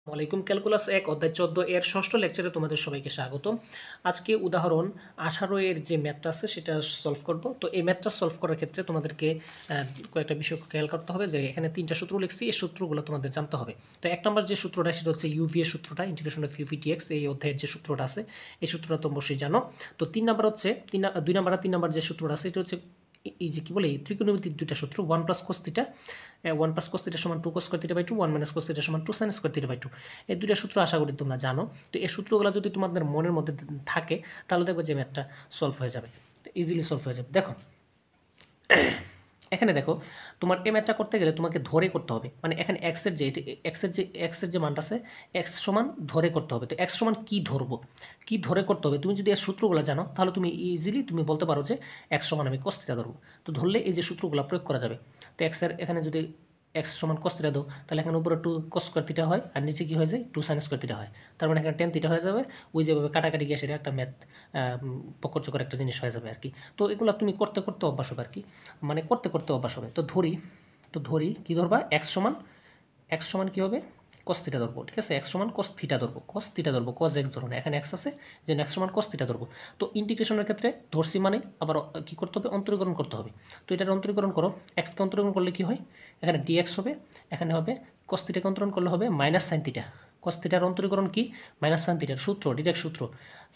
ওয়ালাইকুম ক্যালকুলাস ১ অধ্যায় ১৪ এর ষষ্ঠ লেকচারে তোমাদের সবাইকে স্বাগতম। আজকে উদাহরণ ১৮ এর যে ম্যাথটা আছে সেটা সলভ করব। তো এই ম্যাথটা সলভ করার ক্ষেত্রে তোমাদেরকে কয়েকটা বিষয় খেয়াল করতে হবে যে এখানে ৩টা সূত্র লিখছি, এই সূত্রগুলো তোমাদের জানতে হবে। তো ১ নম্বর যে সূত্রটা সেটা হচ্ছে ইউভি এর সূত্রটা, ইন্টিগ্রেশন অফ ইউভি ডিএক্স, এই অধ্যায়ের যে সূত্রটা আছে এই সূত্রটা তো অবশ্যই জানো। তো ৩ নম্বর হচ্ছে ২ নম্বর আর ৩ নম্বর যে সূত্রটা আছে এটা হচ্ছে এই যে কি বলে ত্রিকোণমিতির দুইটা সূত্র, 1 plus cos theta 1 plus cos theta সমান 2 cos square theta by 2, 1 minus cos theta সমান 2 সাইন স্কয়ার থিটা বাই 2। এই দুইটা সূত্র আশা করি তোমরা জানো। তো এই সূত্রগুলো যদি তোমাদের মনের মধ্যে থাকে তাহলে দেখবে যে ম্যাথটা সলভ হয়ে যাবে, ইজিলি সলভ হয়ে যাবে। দেখো এখানে দেখো তোমার এই ম্যাথটা করতে গেলে তোমাকে ধরে করতে হবে, মানে এখানে এক্সের যে মানটা আছে এক্স সমান ধরে করতে হবে। তো এক্স সমান কী ধরবো, কী ধরে করতে হবে, তুমি যদি এর সূত্রগুলো জানো তাহলে তুমি ইজিলি তুমি বলতে পারো যে এক্স সমান আমি cos থিটা ধরবো। তো ধরলে এই যে সূত্রগুলো প্রয়োগ করা যাবে। তো এক্সের এখানে যদি এক্স সমান cos থিটা দাও তাহলে এখানে উপরে 2 cos স্কয়ার থিটা হয় আর নিচে কি হয়ে যায় 2 sin স্কয়ার থিটা হয়। তার মানে এখানে tan থিটা হয়ে যাবে। ওই যেভাবে কাটাকাটি গিয়ে সেটা একটা ম্যাথ পকরচকর একটা জিনিস হয়ে যাবে আর কি। তো এগুলো তুমি করতে করতে অভ্যাস হবে আর কি, মানে করতে করতে অভ্যাস হবে। তো ধরি কি ধরবা, এক্স সমান কী হবে cos থিটা ধরবো, ঠিক আছে। এক্স সমান cos থিটা ধরবো, cos এক্স ধরো না, এখানে এক্স আছে যে এক্স সমান cos থিটা ধরবো। তো ইন্টিগ্রেশনের ক্ষেত্রে ধরছি মানে আবার কী করতে হবে, অন্তরীকরণ করতে হবে। তো এটার অন্তরীকরণ করো, এক্সকে অন্তরীকরণ করলে কী হয়, এখানে ডিএক্স হবে, এখানে হবে cos থিটাকে অন্তরীকরণ করলে হবে মাইনাস সাইন থিটা। cos থিটার অন্তরীকরণ কি, মাইনাস সাইন থিটার সূত্র, ডিরেক্ট সূত্র,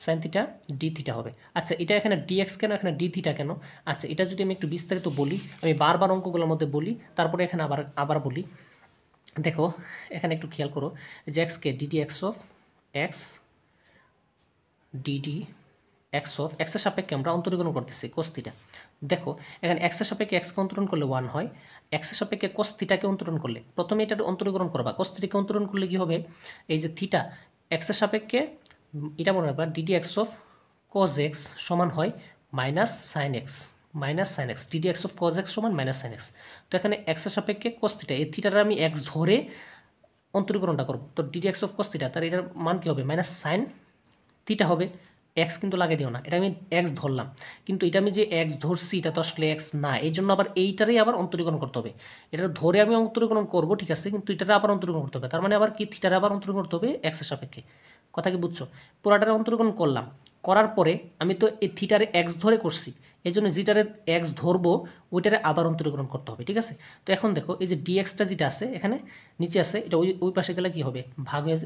সাইন থিটা ডি থিটা হবে। আচ্ছা এটা এখানে ডিএক্স কেন, এখানে ডি থিটা কেন? আচ্ছা এটা যদি আমি একটু বিস্তারিত বলি, আমি বারবার অঙ্কগুলোর মধ্যে বলি, তারপরে এখানে আবার বলি। দেখো এখানে একটু খেয়াল করো যে এক্সকে d d x of x d d x of এক্সের সাপেক্ষে আমরা অন্তরীকরণ করতেছি cos থিটা। দেখো এখানে এক্সের সাপেক্ষে এক্সকে অন্তরণ করলে 1 হয়, এক্সের সাপেক্ষে cos থিটাকে অন্তরণ করলে, প্রথমে এটার অন্তরীকরণ করবা, cos থিটাকে অন্তরণ করলে কী হবে, এই যে থিটা এক্সের সাপেক্ষে এটা মনে রাখবা DD x of cos x সমান হয় minus sine x d d x of cos x সমান মাইনাস সাইন এক্স। তো এখানে এক্সের সাপেক্ষে cos থিটা, এই থিটাটা আমি এক্স ধরে অন্তরীকরণটা করবো। তো DD x of cos theta, তার এটার মান কী হবে, মাইনাস সাইন থিটা হবে। এক্স কিন্তু লাগিয়ে দিও না, এটা আমি এক্স ধরলাম, কিন্তু এটা আমি যে এক্স ধরছি এটা তো আসলে এক্স না, এই জন্য আবার এইটারই আবার অন্তরীকরণ করতে হবে। এটা ধরে আমি অন্তরীকরণ করবো ঠিক আছে, কিন্তু এটারে আবার অন্তরীকরণ করতে হবে, তার মানে আবার কি থিটারে আবার অন্তরীকরণ করতে হবে এক্সের সাপেক্ষে। কথা কি বুঝছো? পুরাটারে অন্তরীকরণ করলাম, করার পরে আমি তো এই থিটারে এক্স ধরে করছি, এই জন্য যেটারে এক্স ধরবো ওইটারে আবার অন্তরীকরণ করতে হবে, ঠিক আছে। তো এখন দেখো এই যে ডিএক্সটা যেটা আছে এখানে নিচে আছে, এটা ওই পাশে গেলে কী হবে, ভাগ হয়ে,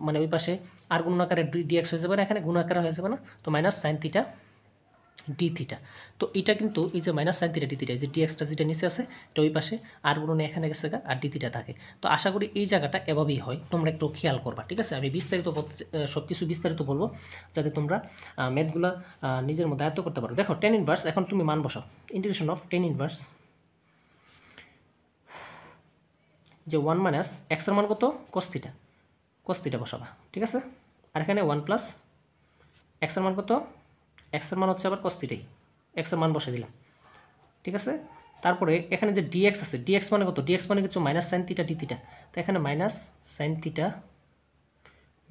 মানে ওই পাশে আর গুণ আকারে ডিএক্স হয়ে যাবে না, এখানে গুণ আকারে হয়ে যাবে না, তো minus sine theta D theta. তো এটা কিন্তু এই যে minus sine theta D theta, এই যে ডিএক্সটা যেটা নিচে আছে এটা ওই পাশে, আর গুণনে এখানে গেছে আর ডি থিটা থাকে। তো আশা করি এই জায়গাটা এভাবেই হয়, তোমরা একটু খেয়াল করবা, ঠিক আছে। আমি বিস্তারিত সব কিছু বিস্তারিত বলবো যাতে তোমরা ম্যাথগুলো নিজের মধ্যে আয়ত্ত করতে পারো। দেখো টেন ইনভার্স, এখন তুমি মান বসাও, ইন্টিগ্রেশন অফ টেন ইনভার্স যে 1 মাইনাস এক্সের মান কত, cos থিটা বসাবা, ঠিক আছে। আর এখানে 1 প্লাস এক্সের মান কত, এক্সের মান হচ্ছে আবার cos থিটাই, এক্সের মান বসে দিলাম, ঠিক আছে। তারপরে এখানে যে ডিএক্স আছে, ডিএক্স মানে কত, ডিএক্স মানে কিছু minus sine theta D theta, তো এখানে minus sine theta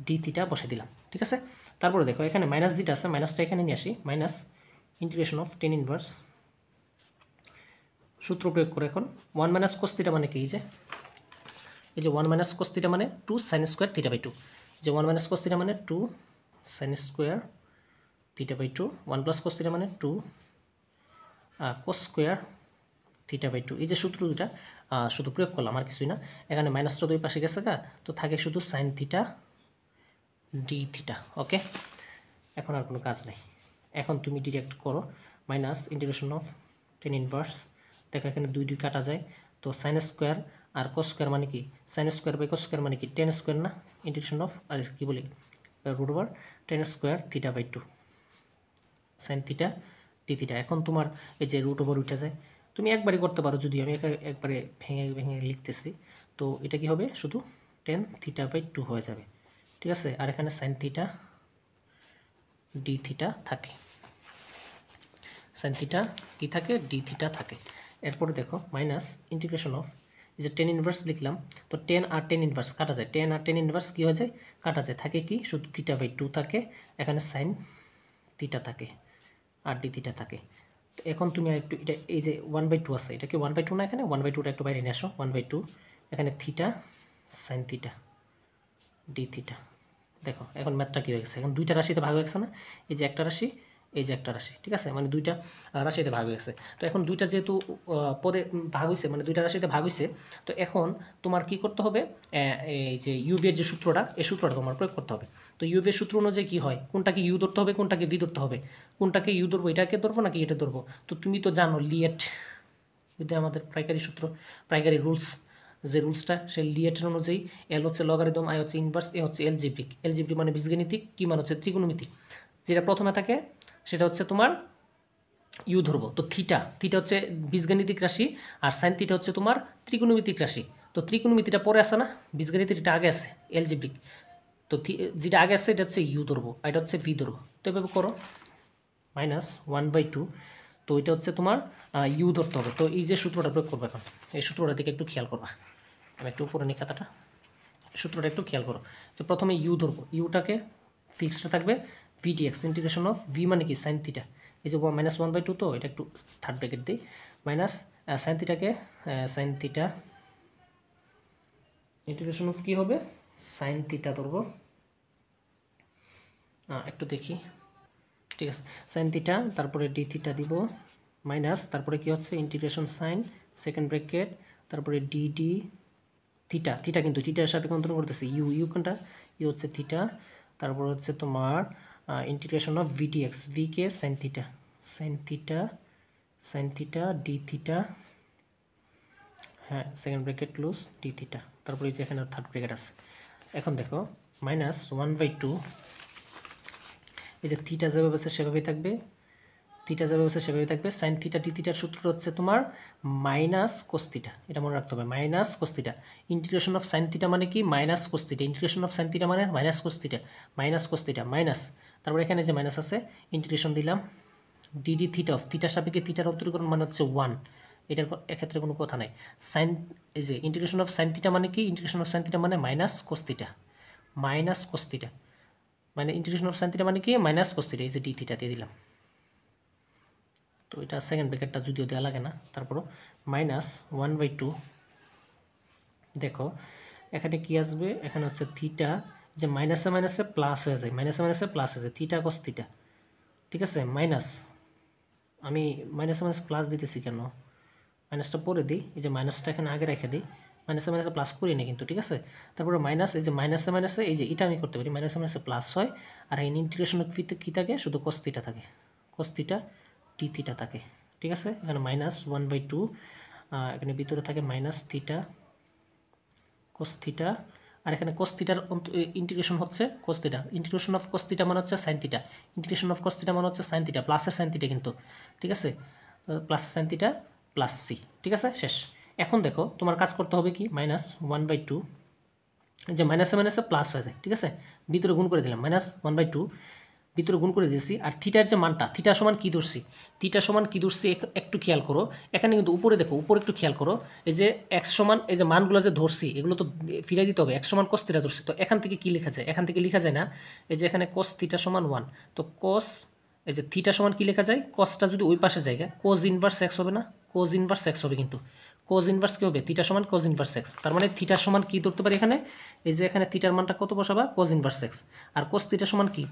D theta বসে দিলাম, ঠিক আছে। তারপরে দেখো এখানে মাইনাস যেটা আছে মাইনাসটা এখানে নিয়ে আসি, minus integration of tan inverse, সূত্র প্রয়োগ করে এখন 1 মাইনাস cos থিটা মানে কি, এই যে 1 মাইনাস cos থিটা মানে 2 সাইন স্কোয়ার থিটা বাই 2, যে 1 মাইনাস cos থিটা মানে 2 sine square theta by 2, 1 plus cos theta মানে 2 cos স্কোয়ার থিটা বাই 2। এই যে সূত্র দুটা শুধু প্রয়োগ করলাম আর কিছুই না, এখানে মাইনাসটা দুই পাশে গেছে গা, তো থাকে শুধু sine theta D theta. Okay, এখন আর কোনো কাজ নেই, এখন তুমি ডিরেক্ট করো minus integration of tan inverse, দেখো এখানে 2 2 কাটা যায়, তো সাইন স্কোয়ার আর cos স্কোয়ার মানে কি, sine square by cos square মানে কি টেন স্কোয়ার না, ইন্টিগ্রেশন অফ আর কি বলি root over tan square theta by 2 sine theta D theta. এখন তোমার এই যে রুট ওভার উঠে যায়, তুমি একবারই করতে পারো, যদি আমি একবারে ভেঙে ভেঙে লিখতেছি, তো এটা কি হবে, শুধু টেন থিটা বাই 2 হয়ে যাবে, ঠিক আছে। আর এখানে সাইন থিটা ডি থিটা থাকে, সাইন থিটা কি থাকে, ডি থিটা থাকে। এরপরে দেখো মাইনাস ইন্টিগ্রেশন অফ, এই যে টেন ইনভার্স লিখলাম, তো টেন আর টেন ইনভার্স কাটা যায়, টেন আর টেন ইনভার্স কী হয়ে যায়, কাটা যায়, থাকে কি শুধু থিটা বাই 2 থাকে, এখানে সাইন থিটা থাকে আর ডি থিটা থাকে। তো এখন তুমি আর একটু এটা এই যে 1/2 আছে, এটা কি 1/2 না, এখানে 1/2টা একটু বাইরে নিয়ে আসো, 1/2 এখানে theta sine theta D theta. দেখো এখন ম্যাথটা কী হয়ে গেছে, এখন দুইটা রাশিতে ভাগ হয়ে গেছে না, এই যে একটা রাশি, এই যে একটা রাশি, ঠিক আছে, মানে দুইটা রাশিতে ভাগ হয়ে গেছে। তো এখন দুইটা যেহেতু পদে ভাগ হয়েছে, মানে দুইটা রাশিতে ভাগ হয়েছে, তো এখন তোমার কি করতে হবে, এই যে ইউভি এর যে সূত্রটা, এই সূত্রটা তোমার প্রয়োগ করতে হবে। তো ইউভি এর সূত্র অনুযায়ী কী হয়, কোনটাকে ইউ ধরতে হবে, কোনটাকে ভি ধরতে হবে, কোনটাকে ইউ ধরবো, এটাকে ধরবো নাকি এটা ধরবো। তো তুমি তো জানো লিয়েট, যদি আমাদের পাইকারি সূত্র, পাইকারি রুলস, যে রুলসটা সেই লিয়েটের অনুযায়ী এল হচ্ছে লগারিদম, আই হচ্ছে ইনভার্স, এ হচ্ছে এলজেব্রিক। এলজেব্রিক মানে বীজগণিতিক, কি মানে হচ্ছে ত্রিকোণমিতি। যেটা প্রথমে থাকে সেটা হচ্ছে তোমার ইউ ধরবো। তো থিটা, থিটা হচ্ছে বীজগণিতিক রাশি, আর সাইন থিটা হচ্ছে তোমার ত্রিকোণমিতিক রাশি। তো ত্রিকোণমিতিটা পরে আসে না, বীজগণিতিটা আগে আছে, এলজেব্রিক। তো যেটা আগে আছে এটা হচ্ছে ইউ ধরবো, আর এটা হচ্ছে ভি ধরবো। তো এভাবে করো, -1/2, তো এটা হচ্ছে তোমার ইউ ধরতে হবে। তো এই যে সূত্রটা প্রয়োগ করবো এখন, এই সূত্রটা দিকে একটু খেয়াল করবা, আমি একটু উপরে নিই খাতাটা, সূত্রটা একটু খেয়াল করো। তো প্রথমে ইউ ধরবো, ইউটাকে ফিক্সড থাকবে ভিডিএক্স ইন্টিগ্রেশন অফ ভি মানে কি সাইন থিটা, এই যে -1/2, তো এটা একটু থার্ড ব্র্যাকেট দিই, মাইনাস সাইন থিটাকে সাইন থিটা ইন্টিগ্রেশন অফ কী হবে সাইন থিটা ধরবো, একটু দেখি, ঠিক আছে, সাইন থিটা, তারপরে ডি থিটা দিব, মাইনাস তারপরে কি হচ্ছে ইন্টিগ্রেশন সাইন সেকেন্ড ব্র্যাকেট, তারপরে ডি ডি থিটা, থিটা কিন্তু থিটার সাথে কন্ট্রোল করতেছে ইউ, ইউ কোনটা, ইউ হচ্ছে থিটা, তারপর হচ্ছে তোমার ইন্টিগ্রেশন অফ ভিডিএক্স, ভি কে sine theta, sine theta, sine theta D theta, হ্যাঁ second bracket close D theta, তারপরে এই যে এখানে থার্ড ব্র্যাকেট আছে। এখন দেখো -1/2, এই যে থিটা যেভাবে আছে সেভাবেই থাকবে, থিটা যেভাবে আছে সেভাবেই থাকবে, সাইন থিটা ডি থিটার সূত্র হচ্ছে তোমার মাইনাস কোস থিটা, এটা মনে রাখতে হবে, minus cos theta. Integration of sine theta মানে কি minus cos theta, integration of sine theta মানে minus cos theta, minus cos theta minus, তারপরে এখানে যে মাইনাস আছে ইন্টিগ্রেশন দিলাম ডিডি থিটা অফ, থিটার সাপেক্ষে থিটার অন্তরীকরণ মানে হচ্ছে 1, এটার এক্ষেত্রে কোনো কথা নাই। সাইন, এই যে ইন্টিগ্রেশন অফ সাইন থিটা মানে কি, ইন্টিগ্রেশন অফ সাইন থিটা মানে minus cos theta, minus cos theta, মানে ইন্টিগ্রেশন অফ সাইন থিটা মানে কি মাইনাস কোস থিটা, এই যে ডি থিটা দিয়ে দিলাম। তো এটা সেকেন্ড ব্র্যাকেটটা যদিও দেওয়া লাগে না, তারপরও -1/2, দেখো এখানে কি আসবে, এখানে হচ্ছে থিটা, যে মাইনাসে মাইনাসে প্লাস হয়ে যায়, মাইনাসে মাইনাসে প্লাস হয়ে যায়, থিটা কস থিটা, ঠিক আছে, মাইনাস, আমি মাইনাসে মাইনাসে প্লাস দিতেছি কেন, মাইনাসটা পরে দিই, এই যে মাইনাসটা এখানে আগে রেখে দিই, মাইনাসে মাইনাসে প্লাস করি না কিন্তু, ঠিক আছে, তারপরে মাইনাস, এই যে মাইনাসে মাইনাসে, এই যে এটা আমি করতে পারি, মাইনাসে মাইনাসে প্লাস হয়, আর এই ইন্টিগ্রেশন কী থাকে, শুধু কস থিটা থাকে, কস থিটা টি থিটা থাকে, ঠিক আছে, এখানে -1/2, এখানে ভিতরে থাকে মাইনাস থিটা কোস থিটা, আর এখানে কোস থিটার ইন্টিগ্রেশন হচ্ছে cos theta, integration of cos theta মানে হচ্ছে sign theta, integration of cos theta মানে হচ্ছে সাইন থিটা, প্লাসের সাইন থিটা কিন্তু, ঠিক আছে, প্লাসের সাইন থিটা প্লাস সি, ঠিক আছে, শেষ। এখন দেখো তোমার কাজ করতে হবে কি, -1/2, যে মাইনাসে মাইনাসে প্লাস হয়ে যায়, ঠিক আছে, ভিতরে গুণ করে দিলাম, -1/2 ভিতরে গুণ করে দিয়েছি, আর থিটার যে মানটা, থিটা সমান কী ধরছি, থিটা সমান কী ধরছি একটু খেয়াল করো, এখানে কিন্তু উপরে দেখো, উপরে একটু খেয়াল করো, এই যে এক্স সমান, এই যে মানগুলো যে ধরছি এগুলো তো ফিরাই দিতে হবে, এক্স সমান কস থিটা ধরছি, তো এখান থেকে কী লেখা যায়, এখান থেকে লেখা যায় না, এই যে এখানে কস থিটা সমান 1, তো কস, এই যে থিটা সমান কী লেখা যায়, কসটা যদি ওই পাশে জায়গা কোজ ইনভার্স এক্স হবে না, কোজ ইনভার্স এক্স হবে কিন্তু, কোজ ইনভার্স কী হবে, থিটা সমান কোজ ইনভার্স এক্স, তার মানে থিটার সমান কী ধরতে পারি এখানে, এই যে এখানে থিটার মানটা কত বসাবা, কোজ ইনভার্স এক্স, আর কোস থিটা সমান কি,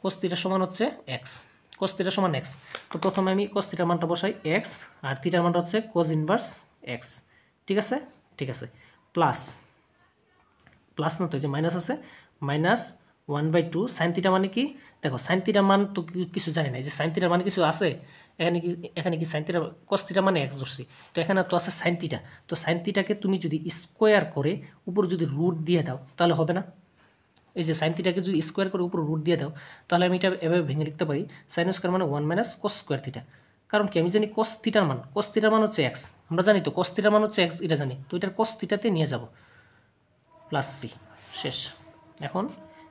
কোস থিটা সমান হচ্ছে এক্স, কোস থিটা সমান এক্স, তো প্রথমে আমি কোস থিটার মানটা বসাই এক্স, আর থিটার মানটা হচ্ছে কোজ ইনভার্স এক্স, ঠিক আছে, ঠিক আছে, প্লাস, প্লাস না তো এই যে মাইনাস আছে, -1/2 সাইন থিটা মানে কি, দেখো সাইন থিটার মান তো কিছু জানি না, এই যে সাইন থিটার মানে কিছু আছে, এখানে কি সাইন থিটা, কস থিটা মানে এক্স ধরছি, তো এখানে তো আছে সাইন থিটা, তো সাইন থিটাকে তুমি যদি স্কোয়ার করে উপরে যদি রুট দিয়ে দাও তাহলে হবে না, এই যে সাইন থিটাকে যদি স্কোয়ার করে উপর রুট দিয়ে দাও, তাহলে আমি এটা এভাবে ভেঙে লিখতে পারি, সাইন স্কোয়ার মানে 1 - cos স্কোয়ার থিটা, কারণ কি আমি জানি cos থিটার মান, cos থিটার মান হচ্ছে এক্স, আমরা জানি তো cos থিটার মান হচ্ছে এক্স, এটা জানি, তো এটার cos থিটাতে নিয়ে যাব, প্লাস সি, শেষ। এখন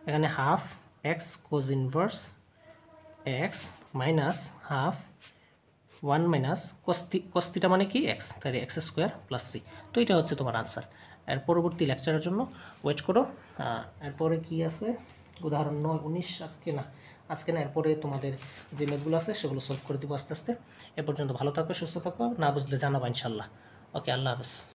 এখানে half x cos inverse x minus half 1 - cos theta মানে কি এক্স, তাই এক্স স্কোয়ার প্লাস সি, তো এটা হচ্ছে তোমার আনসার। এর পরবর্তী লেকচারের জন্য ওয়েট করো। এরপরে কি আছে, উদাহরণ 9, 19 আজকে না, এরপরে তোমাদের যে ম্যাথগুলো আছে সেগুলো সলভ করে দেবো আস্তে আস্তে। এ পর্যন্ত ভালো থাকো, সুস্থ থাকো, না বুঝলে জানাবো ইনশাল্লাহ। ওকে, আল্লাহ হাফেজ।